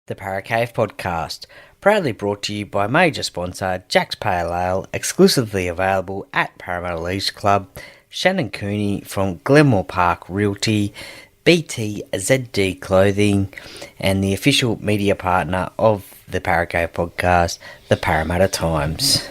The Paracave Podcast, proudly brought to you by major sponsor Jack's Pale Ale, exclusively available at Parramatta Leagues Club, Shannon Cooney from Glenmore Park Realty, BTZD Clothing, and the official media partner of the Paracave Podcast, the Parramatta Times.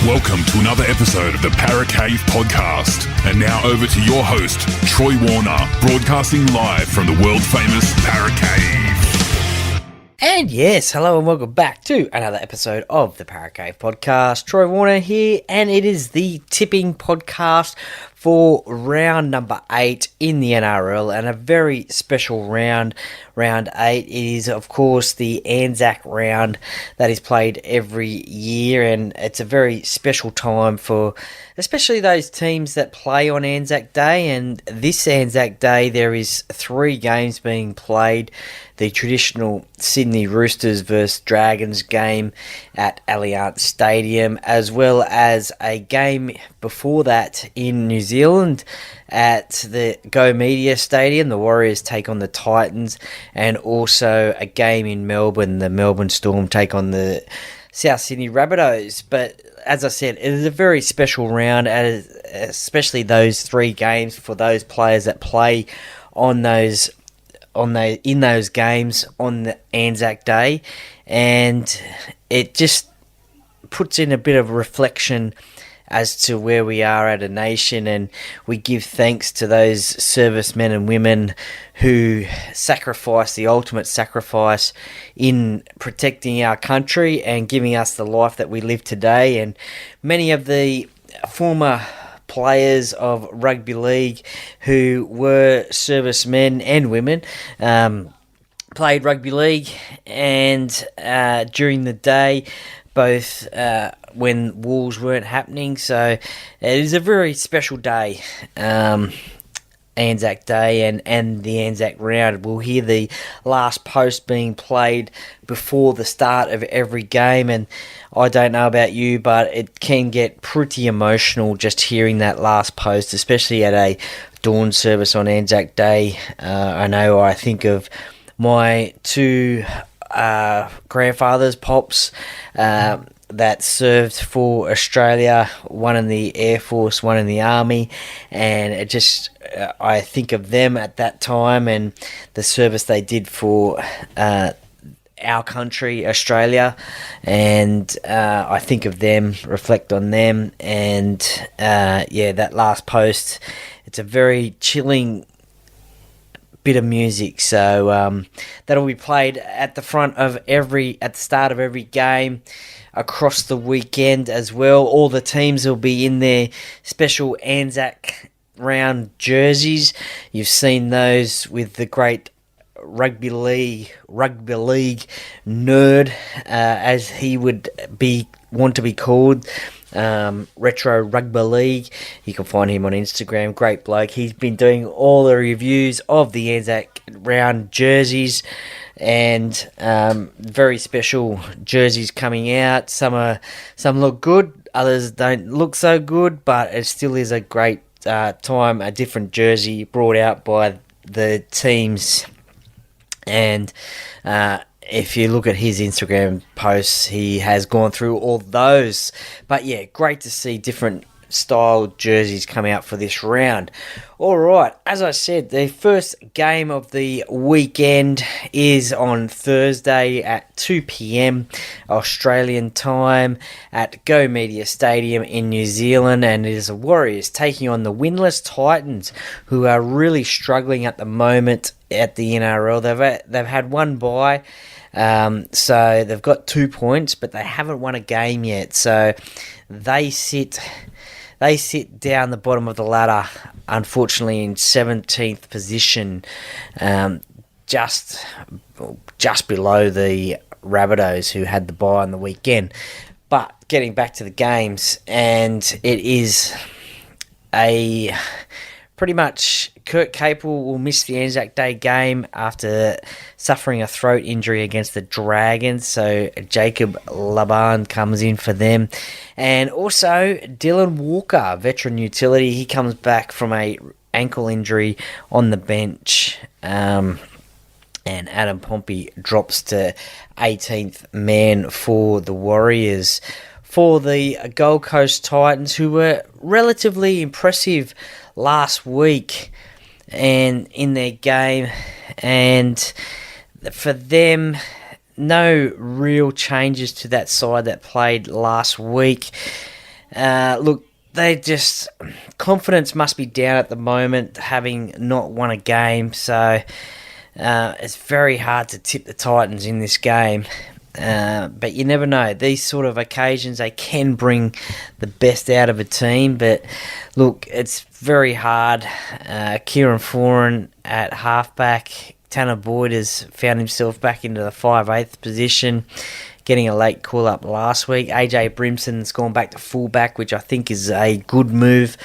Welcome to another episode of the Paracave Podcast. And now over to your host, Troy Warner, broadcasting live from the world-famous Paracave. And yes, hello and welcome back to another episode of the Paracave Podcast. Troy Warner here, and it is the tipping podcast for round number 8 in the NRL, and a very special round. Round 8 is, of course, the Anzac Round that is played every year, and it's a very special time for especially those teams that play on Anzac Day. And this Anzac Day, there is 3 games being played. The traditional Sydney Roosters versus Dragons game at Allianz Stadium, as well as a game before that in New Zealand at the Go Media Stadium. The Warriors take on the Titans, and also a game in Melbourne. The Melbourne Storm take on the South Sydney Rabbitohs. But as I said, it is a very special round, especially those 3 games for those players that play in those games on the Anzac Day, and it just puts in a bit of reflection as to where we are at a nation, and we give thanks to those servicemen and women who sacrifice the ultimate sacrifice in protecting our country and giving us the life that we live today. And many of the former players of rugby league who were servicemen and women played rugby league, and during the day, both when wars weren't happening. So it is a very special day, Anzac Day and the Anzac Round. We'll hear the last post being played before the start of every game, and I don't know about you, but it can get pretty emotional just hearing that last post, especially at a dawn service on Anzac Day. I know I think of my 2 grandfathers, pops, that served for Australia, one in the Air Force, one in the Army, and it just I think of them at that time and the service they did for our country, Australia, and I think of them, reflect on them, and that last post, it's a very chilling bit of music. So that'll be played at the start of every game across the weekend as well. All the teams will be in their special Anzac Round jerseys. You've seen those with the great rugby league nerd, as he would want to be called, Retro Rugby League. You can find him on Instagram. Great bloke. He's been doing all the reviews of the Anzac Round jerseys, and very special jerseys coming out. Some look good, others don't look so good, but it still is a great time. A different jersey brought out by the teams, and if you look at his Instagram posts, he has gone through all those. But yeah, great to see different style jerseys come out for this round. Alright, as I said, the first game of the weekend is on Thursday at 2 p.m. Australian time at Go Media Stadium in New Zealand, and it is the Warriors taking on the winless Titans, who are really struggling at the moment at the NRL. They've had one bye, so they've got 2 points, but they haven't won a game yet. So they sit down the bottom of the ladder, unfortunately, in 17th position, just below the Rabbitohs, who had the bye on the weekend. But getting back to the games, and it is a pretty much Kurt Capel will miss the Anzac Day game after suffering a throat injury against the Dragons. So Jacob Laban comes in for them. And also Dylan Walker, veteran utility. He comes back from a ankle injury on the bench. And Adam Pompey drops to 18th man for the Warriors. For the Gold Coast Titans, who were relatively impressive last week and in their game, and for them, no real changes to that side that played last week. Look, they just, confidence must be down at the moment, having not won a game, so it's very hard to tip the Titans in this game. But you never know. These sort of occasions, they can bring the best out of a team. But look, it's very hard. Kieran Foran at halfback. Tanner Boyd has found himself back into the 5/8 position, getting a late call-up last week. AJ Brimson's gone back to fullback, which I think is a good move.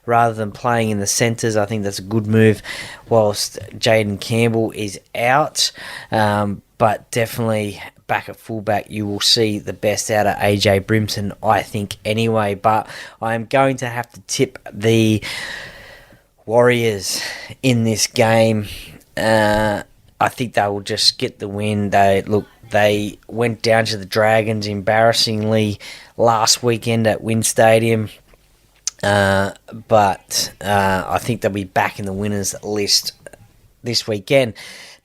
Rather than playing in the centres, I think that's a good move, whilst Jaden Campbell is out. But definitely back at fullback, you will see the best out of AJ Brimson, I think, anyway. But I'm going to have to tip the Warriors in this game. I think they will just get the win. They went down to the Dragons embarrassingly last weekend at Wynn Stadium. But I think they'll be back in the winners list this weekend.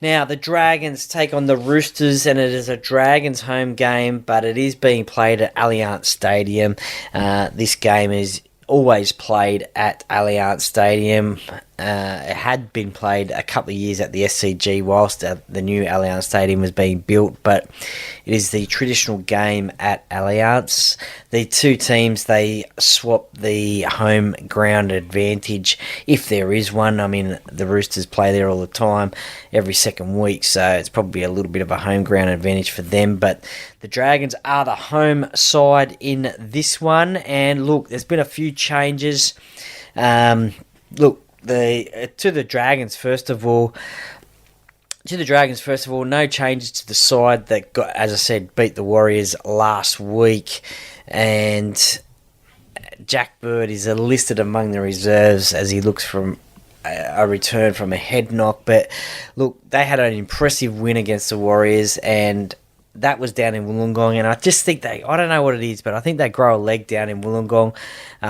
Now, the Dragons take on the Roosters, and it is a Dragons home game, but it is being played at Allianz Stadium. This game is always played at Allianz Stadium. It had been played a couple of years at the SCG whilst the new Allianz Stadium was being built, but it is the traditional game at Allianz. The two teams, they swap the home ground advantage, if there is one. I mean, the Roosters play there all the time, every second week, so it's probably a little bit of a home ground advantage for them, but the Dragons are the home side in this one. And look, there's been a few changes. To the Dragons, first of all, no changes to the side that got, as I said, beat the Warriors last week. And Jack Bird is listed among the reserves as he looks from a return from a head knock. But look, they had an impressive win against the Warriors, and that was down in Wollongong, and I just think I don't know what it is, but I think they grow a leg down in Wollongong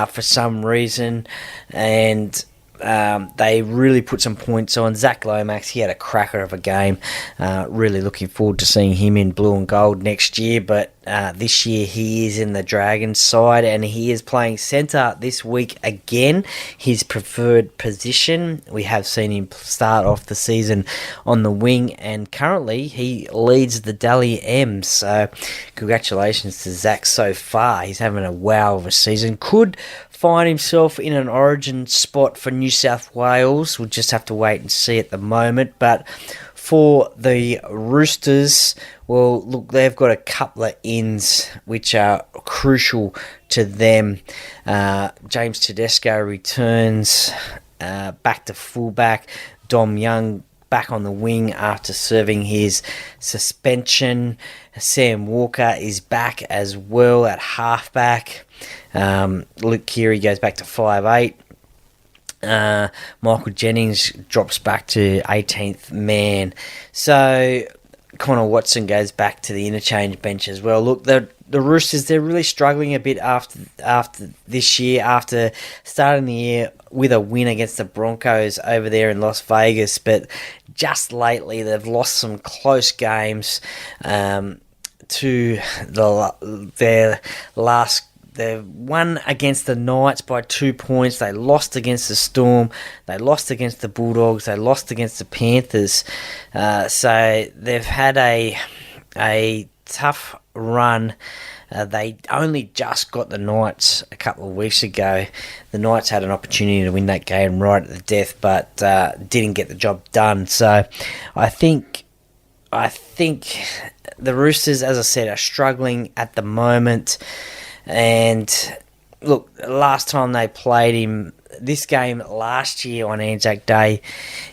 for some reason, and they really put some points on. Zach Lomax, he had a cracker of a game. Really looking forward to seeing him in blue and gold next year, but this year he is in the Dragons side, and he is playing centre this week again, his preferred position. We have seen him start off the season on the wing, and currently he leads the Dally M's, so congratulations to Zach so far. He's having a wow of a season. Could find himself in an origin spot for New South Wales. We'll just have to wait and see at the moment. But for the Roosters, well, look, they've got a couple of ins which are crucial to them. James Tedesco returns back to fullback. Dom Young back on the wing after serving his suspension. Sam Walker is back as well at halfback. Luke Keary goes back to 5'8". Michael Jennings drops back to 18th man. So Connor Watson goes back to the interchange bench as well. Look, the Roosters, they're really struggling a bit after this year, after starting the year with a win against the Broncos over there in Las Vegas, but just lately they've lost some close games to their last. They won against the Knights by 2 points. They lost against the Storm. They lost against the Bulldogs. They lost against the Panthers. So they've had a tough run. They only just got the Knights a couple of weeks ago. The Knights had an opportunity to win that game right at the death, but didn't get the job done. So I think the Roosters, as I said, are struggling at the moment. And look, last time they played him, this game last year on Anzac Day,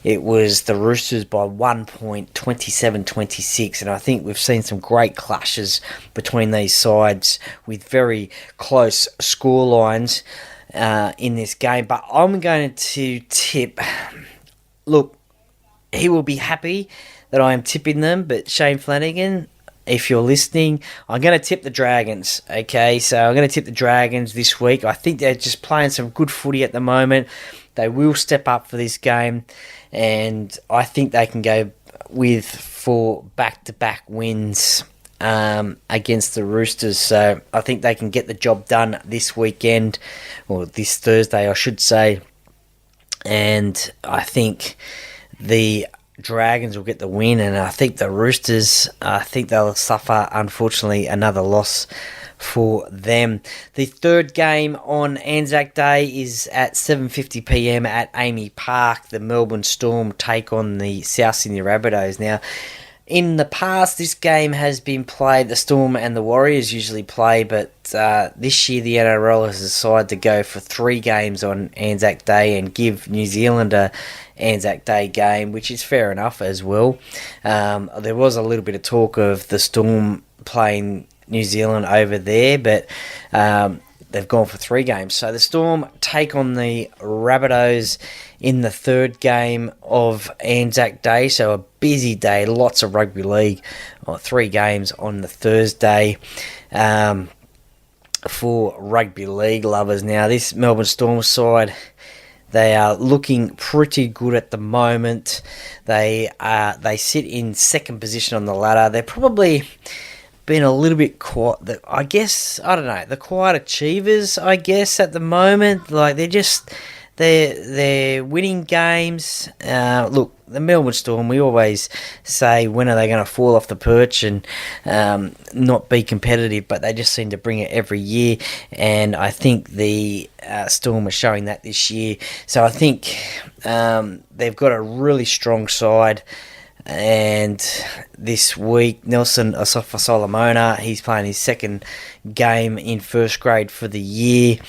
it was the Roosters by 1 point, 27-26, and I think we've seen some great clashes between these sides with very close score lines in this game. But I'm going to tip, look, he will be happy that I am tipping them, but Shane Flanagan, if you're listening, I'm going to tip the Dragons, okay? So I'm going to tip the Dragons this week. I think they're just playing some good footy at the moment. They will step up for this game, and I think they can go for back-to-back wins against the Roosters. So I think they can get the job done this weekend, or this Thursday, I should say. And I think the Dragons will get the win, and I think the Roosters, I think they'll suffer, unfortunately, another loss for them. The third game on Anzac Day is at 7:50pm at Amy Park. The Melbourne Storm take on the South Sydney Rabbitohs. Now, in the past, this game has been played, the Storm and the Warriors usually play, but this year the NRL has decided to go for 3 games on Anzac Day and give New Zealand a Anzac Day game, which is fair enough as well. There was a little bit of talk of the Storm playing New Zealand over there, but they've gone for 3 games. So the Storm take on the Rabbitohs in the third game of Anzac Day. So a busy day, lots of rugby league, 3 games on the Thursday for rugby league lovers. Now, this Melbourne Storm side, they are looking pretty good at the moment. They sit in second position on the ladder. They're probably been a little bit quiet. I guess, I don't know, the quiet achievers, I guess, at the moment. Like, they're winning games. Look, the Melbourne Storm, we always say, when are they going to fall off the perch and not be competitive, but they just seem to bring it every year, and I think the Storm are showing that this year. So I think they've got a really strong side. And this week, Nelson Asafa-Solomona, he's playing his second game in first grade for the year.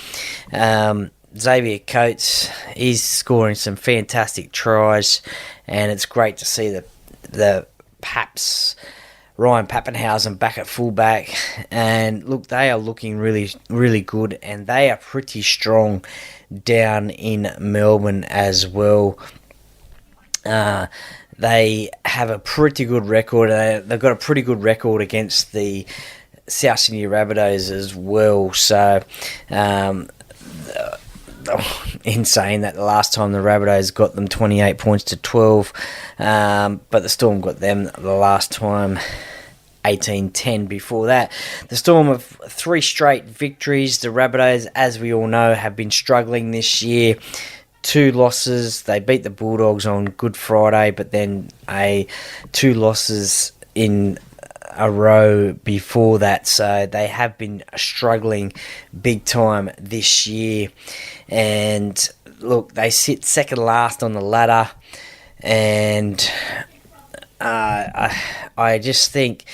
Xavier Coates, he's scoring some fantastic tries, and it's great to see the Paps, Ryan Pappenhausen back at fullback. And look, they are looking really, really good, and they are pretty strong down in Melbourne as well. They have a pretty good record. They've got a pretty good record against the South Sydney Rabbitohs as well. So, in saying that, the last time the Rabbitohs got them 28 points to 12, but the Storm got them the last time 18-10 before that. The Storm have 3 straight victories. The Rabbitohs, as we all know, have been struggling this year. 2 losses. They beat the Bulldogs on Good Friday, but then 2 losses in a row before that. So they have been struggling big time this year. And look, they sit second last on the ladder. And I just think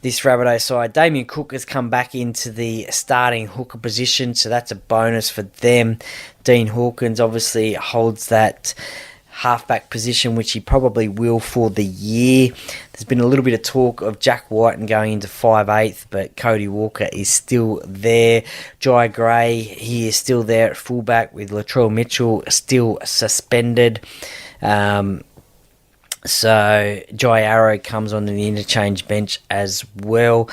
this Rabbitoh side, Damien Cook has come back into the starting hooker position, so that's a bonus for them. Dean Hawkins obviously holds that halfback position, which he probably will for the year. There's been a little bit of talk of Jack Whiten going into 5'8", but Cody Walker is still there. Jai Gray, he is still there at fullback, with Latrell Mitchell still suspended. So Jai Arrow comes on the interchange bench as well.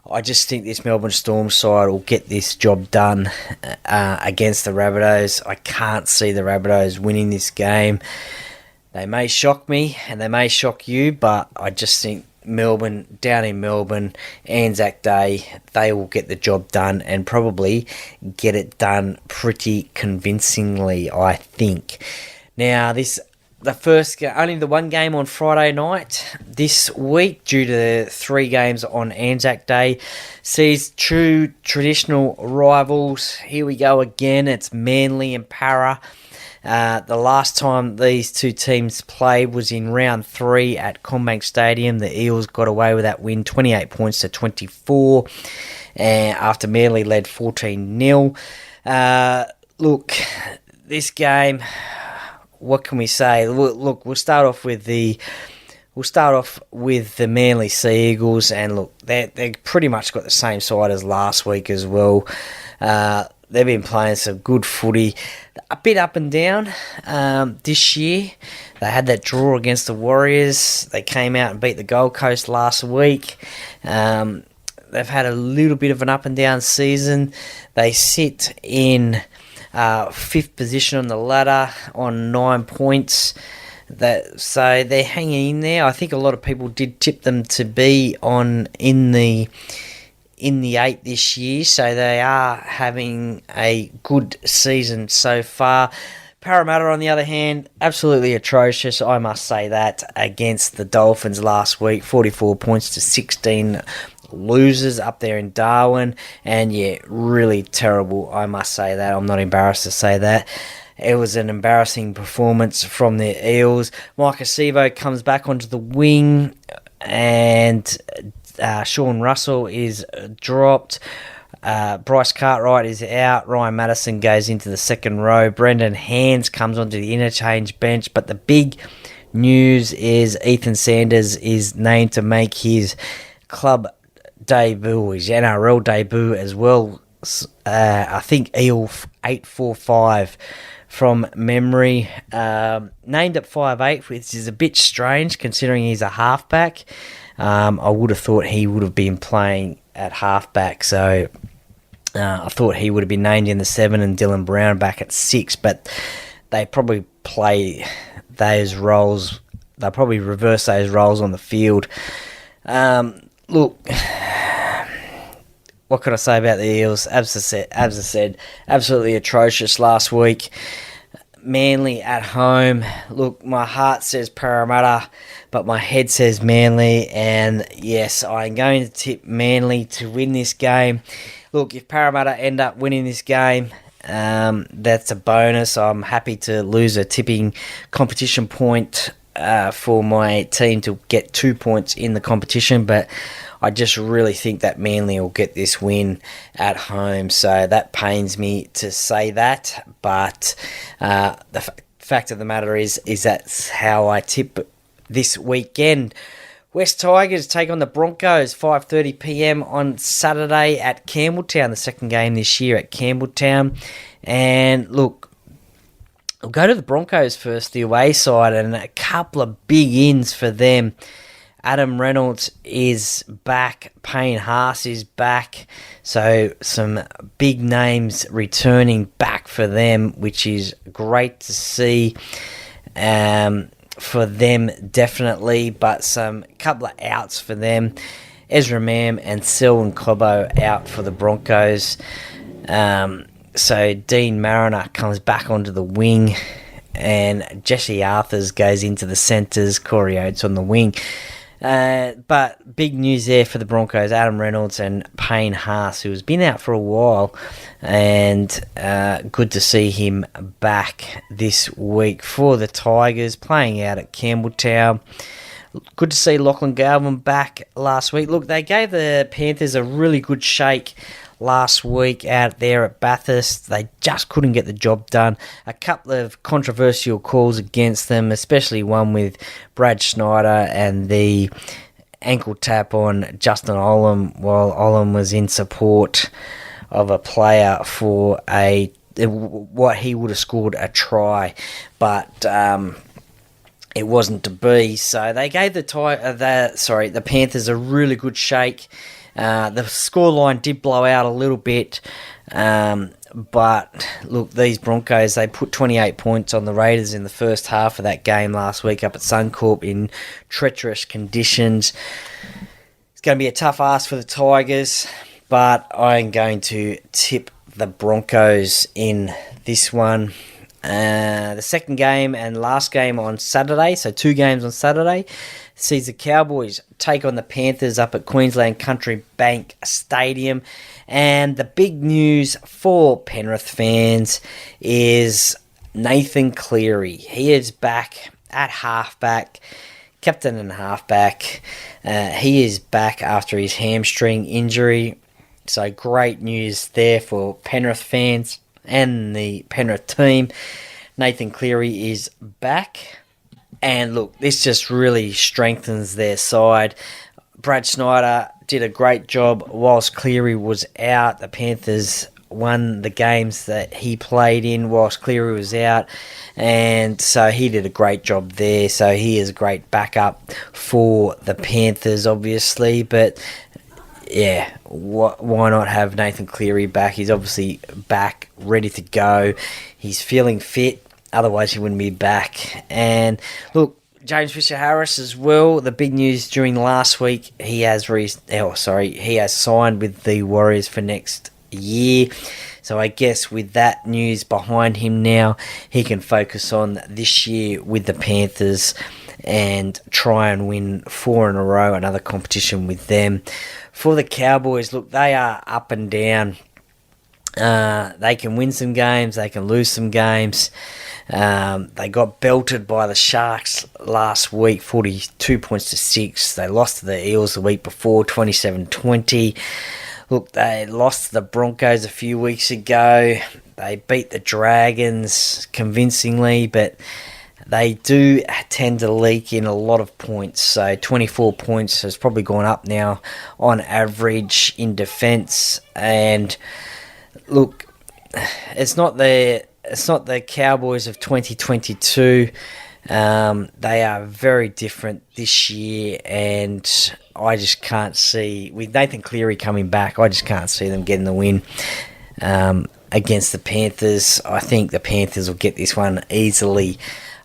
I just think this Melbourne Storm side will get this job done against the Rabbitohs. I can't see the Rabbitohs winning this game. They may shock me and they may shock you, but I just think Melbourne, down in Melbourne, Anzac Day, they will get the job done and probably get it done pretty convincingly, I think. Now, only the 1 game on Friday night this week, due to the 3 games on Anzac Day, sees true traditional rivals. Here we go again. It's Manly and Para. The last time these 2 teams played was in round 3 at Combank Stadium. The Eels got away with that win, 28 points to 24, after Manly led 14-0. Look, this game, what can we say? Look, we'll start off with the Manly Sea Eagles, and look, they pretty much got the same side as last week as well. They've been playing some good footy, a bit up and down this year. They had that draw against the Warriors. They came out and beat the Gold Coast last week. They've had a little bit of an up and down season. They sit in 5th position on the ladder on 9 points. So they're hanging in there. I think a lot of people did tip them to be in the 8 this year, so they are having a good season so far. Parramatta, on the other hand, absolutely atrocious, I must say that, against the Dolphins last week. 44 points to 16 losers up there in Darwin, and yeah, really terrible, I must say that. I'm not embarrassed to say that. It was an embarrassing performance from the Eels. Mike Acevo comes back onto the wing, and Sean Russell is dropped. Bryce Cartwright is out. Ryan Madison goes into the second row. Brendan Hands comes onto the interchange bench. But the big news is Ethan Sanders is named to make his club debut, his NRL debut as well. I think Eel 845 from memory. Named at 5'8", which is a bit strange considering he's a halfback. I would have thought he would have been playing at halfback, so I thought he would have been named in the 7 and Dylan Brown back at 6, but they probably play those roles. They'll probably reverse those roles on the field. Look, what can I say about the Eels? As I said, absolutely atrocious last week. Manly at home. Look, my heart says Parramatta, but my head says Manly, and yes, I'm going to tip Manly to win this game. Look, if Parramatta end up winning this game, that's a bonus. I'm happy to lose a tipping competition point for my team to get 2 points in the competition, but I just really think that Manly will get this win at home, so that pains me to say that, but the fact of the matter is that's how I tip this weekend. West Tigers take on the Broncos, 5:30pm on Saturday at Campbelltown, the second game this year at Campbelltown, and look, I'll go to the Broncos first, the away side, and a couple of big ins for them. Adam Reynolds is back. Payne Haas is back. So some big names returning back for them, which is great to see for them, definitely. But some couple of outs for them. Ezra Mam and Selwyn Cobbo out for the Broncos. So Dean Mariner comes back onto the wing, and Jesse Arthurs goes into the centres. Corey Oates on the wing. But big news there for the Broncos, Adam Reynolds and Payne Haas, who has been out for a while, and good to see him back this week for the Tigers, playing out at Campbelltown. Good to see Lachlan Galvin back last week. Look, they gave the Panthers a really good shake last week out there at Bathurst. They just couldn't get the job done. A couple of controversial calls against them, especially one with Brad Schneider and the ankle tap on Justin Olam while Olam was in support of a player for what he would have scored a try, but it wasn't to be. So they gave the Panthers a really good shake. The scoreline did blow out a little bit, but look, these Broncos, they put 28 points on the Raiders in the first half of that game last week up at Suncorp in treacherous conditions. It's going to be a tough ask for the Tigers, but I'm going to tip the Broncos in this one. The second game and last game on Saturday, so 2 games on Saturday, sees the Cowboys take on the Panthers up at Queensland Country Bank Stadium. And the big news for Penrith fans is Nathan Cleary. He is back at halfback, captain and halfback. He is back after his hamstring injury. So great news there for Penrith fans. and the Penrith team. Nathan Cleary is back. And look, this just really strengthens their side. Brad Snyder did a great job whilst Cleary was out. The Panthers won the games that he played in whilst Cleary was out, and so he did a great job there. So he is a great backup for the Panthers, obviously. But yeah, why not have Nathan Cleary back? He's obviously back, ready to go. He's feeling fit, otherwise he wouldn't be back. And look, James Fisher-Harris as well. The big news during last week, he has signed with the Warriors for next year. So I guess with that news behind him now, he can focus on this year with the Panthers and try and win 4 in a row, another competition with them. For the Cowboys, look, they are up and down. They can win some games, they can lose some games. They got belted by the Sharks last week, 42 points to 6. They lost to the Eels the week before, 27-20. Look, they lost to the Broncos a few weeks ago. They beat the Dragons convincingly, but they do tend to leak in a lot of points. So 24 points has probably gone up now on average in defence. And look, it's not the Cowboys of 2022. They are very different this year, and I just can't see, with Nathan Cleary coming back, I just can't see them getting the win against the Panthers. I think the Panthers will get this one easily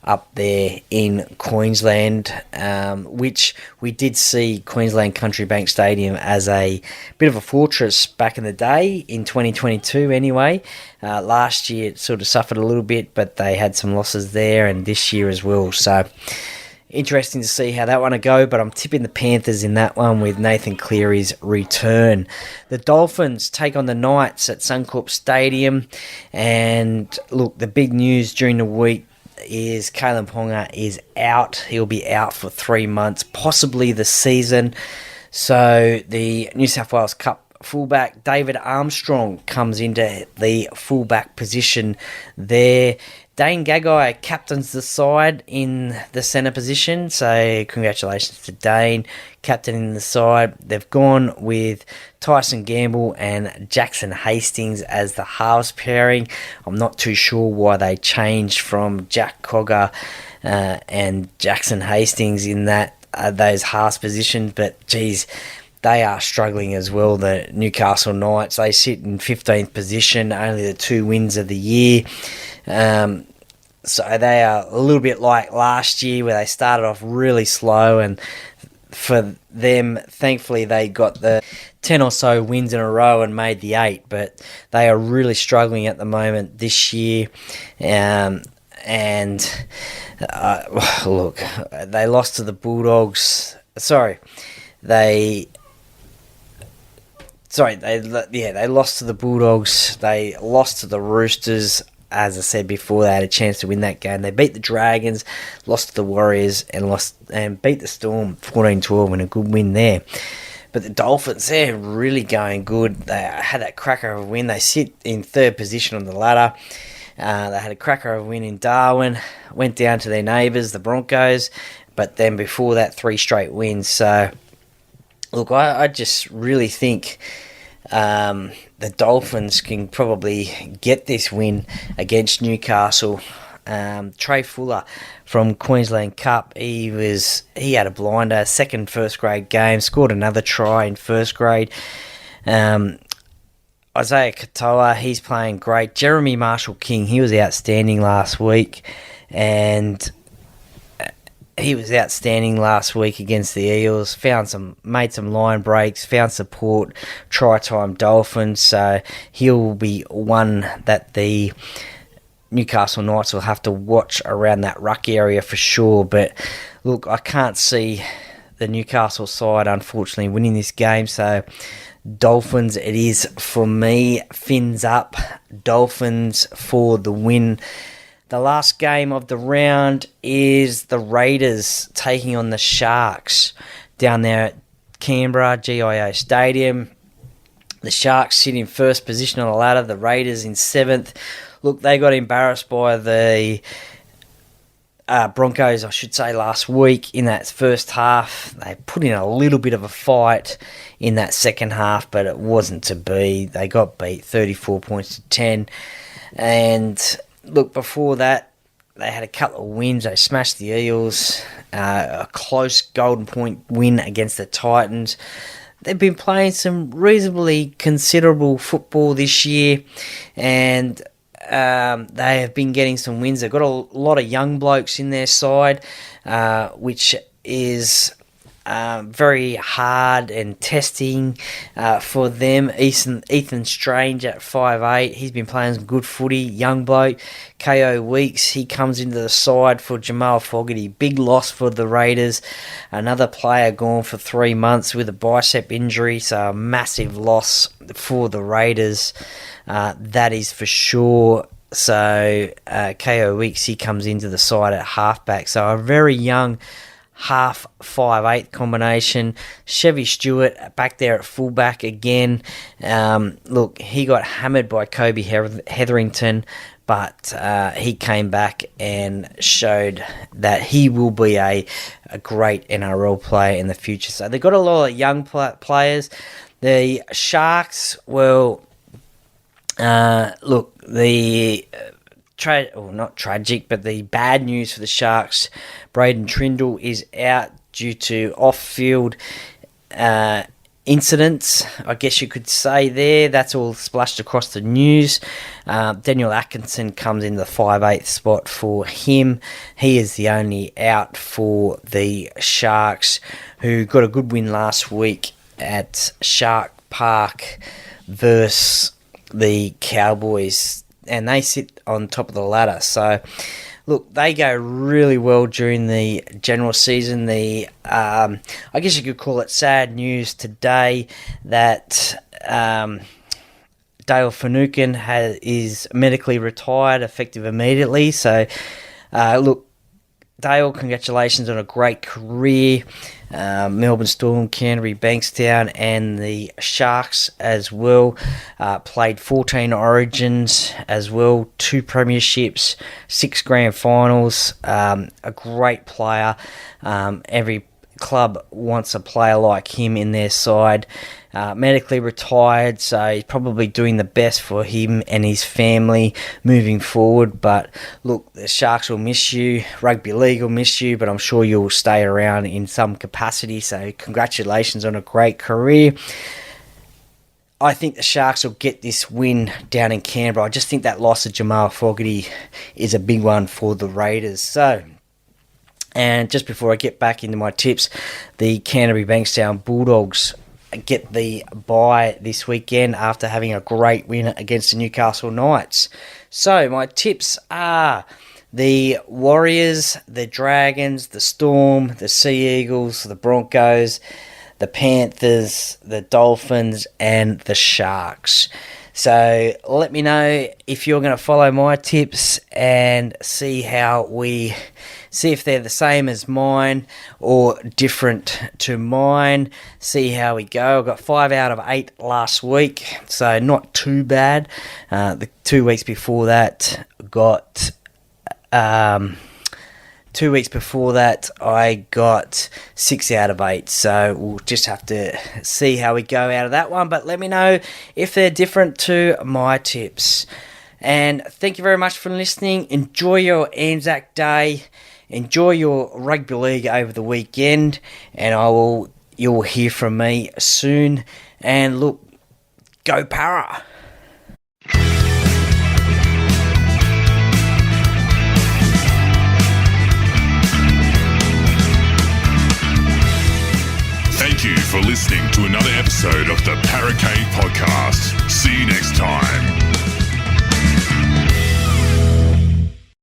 up there in Queensland, which we did see Queensland Country Bank Stadium as a bit of a fortress back in the day, in 2022 anyway. Last year it sort of suffered a little bit, but they had some losses there, and this year as well. So interesting to see how that one will go, but I'm tipping the Panthers in that one with Nathan Cleary's return. The Dolphins take on the Knights at Suncorp Stadium, and look, the big news during the week is Kalen Ponga is out. He'll be out for 3 months, possibly the season. So the New South Wales Cup fullback David Armstrong comes into the fullback position there. Dane Gagai captains the side in the centre position, so congratulations to Dane captaining the side. They've gone with Tyson Gamble and Jackson Hastings as the halves pairing. I'm not too sure why they changed from Jack Cogger and Jackson Hastings in that those halves positions, but geez, they are struggling as well. The Newcastle Knights, they sit in 15th position, only the 2 wins of the year. So they are a little bit like last year, where they started off really slow, and for them, thankfully, they got the 10 or so wins in a row and made the 8, but they are really struggling at the moment this year. Look, they lost to the Bulldogs. They lost to the Bulldogs. They lost to the Roosters. As I said before, they had a chance to win that game. They beat the Dragons, lost to the Warriors, and beat the Storm 14-12 and a good win there. But the Dolphins, they're really going good. They had that cracker of a win. They sit in 3rd position on the ladder. They had a cracker of a win in Darwin, went down to their neighbours, the Broncos, but then before that, 3 straight wins. So, look, I just really think the Dolphins can probably get this win against Newcastle. Trey Fuller from Queensland Cup, he had a blinder, second first grade game, scored another try in first grade. Isaiah Katoa, he's playing great. Jeremy Marshall-King, he was outstanding last week, and he was outstanding last week against the Eels. Made some line breaks, found support, try time Dolphins. So he'll be one that the Newcastle Knights will have to watch around that ruck area for sure. But look, I can't see the Newcastle side unfortunately winning this game. So Dolphins it is for me. Fins up. Dolphins for the win. The last game of the round is the Raiders taking on the Sharks down there at Canberra, GIO Stadium. The Sharks sit in first position on the ladder. The Raiders in 7th. Look, they got embarrassed by the Broncos, I should say, last week in that first half. They put in a little bit of a fight in that second half, but it wasn't to be. They got beat 34 points to 10. And look, before that, they had a couple of wins. They smashed the Eels, a close Golden Point win against the Titans. They've been playing some reasonably considerable football this year, and they have been getting some wins. They've got a lot of young blokes in their side, which is very hard and testing for them. Ethan Strange at 5'8", he's been playing some good footy, young bloke. KO Weeks, he comes into the side for Jamal Fogarty. Big loss for the Raiders. Another player gone for 3 months with a bicep injury, so a massive loss for the Raiders. That is for sure. So KO Weeks, he comes into the side at halfback. So a very young half 5'8" combination. Chevy Stewart back there at fullback again. Look, he got hammered by Kobe Hetherington, but he came back and showed that he will be a great NRL player in the future. So they've got a lot of young players. The Sharks, well, look, the not tragic, but the bad news for the Sharks, Braden Trindle is out due to off-field incidents, I guess you could say there. That's all splashed across the news. Daniel Atkinson comes in the 5'8" spot for him. He is the only out for the Sharks, who got a good win last week at Shark Park versus the Cowboys, and they sit on top of the ladder. So, look, they go really well during the general season. I guess you could call it sad news today that Dale Finucane is medically retired, effective immediately. So, look, Dale, congratulations on a great career. Melbourne Storm, Canterbury, Bankstown, and the Sharks as well. Played 14 Origins as well, 2 premierships, 6 grand finals. A great player. Every club wants a player like him in their side. Medically retired, so he's probably doing the best for him and his family moving forward. But look, the Sharks will miss you, rugby league will miss you, but I'm sure you'll stay around in some capacity. So congratulations on a great career. I think the Sharks will get this win down in Canberra. I just think that loss of Jamal Fogarty is a big one for the Raiders. So, and just before I get back into my tips, the Canterbury Bankstown Bulldogs get the bye this weekend after having a great win against the Newcastle Knights. So my tips are the Warriors, the Dragons, the Storm, the Sea Eagles, the Broncos, the Panthers, the Dolphins, and the Sharks. So let me know if you're going to follow my tips and see if they're the same as mine or different to mine. See how we go. I got 5 out of 8 last week, so not too bad. The 2 weeks before that, I got 6 out of 8. So we'll just have to see how we go out of that one. But let me know if they're different to my tips. And thank you very much for listening. Enjoy your Anzac Day. Enjoy your rugby league over the weekend, and you'll hear from me soon. And look, go Para! Thank you for listening to another episode of the Para Cave Podcast. See you next time.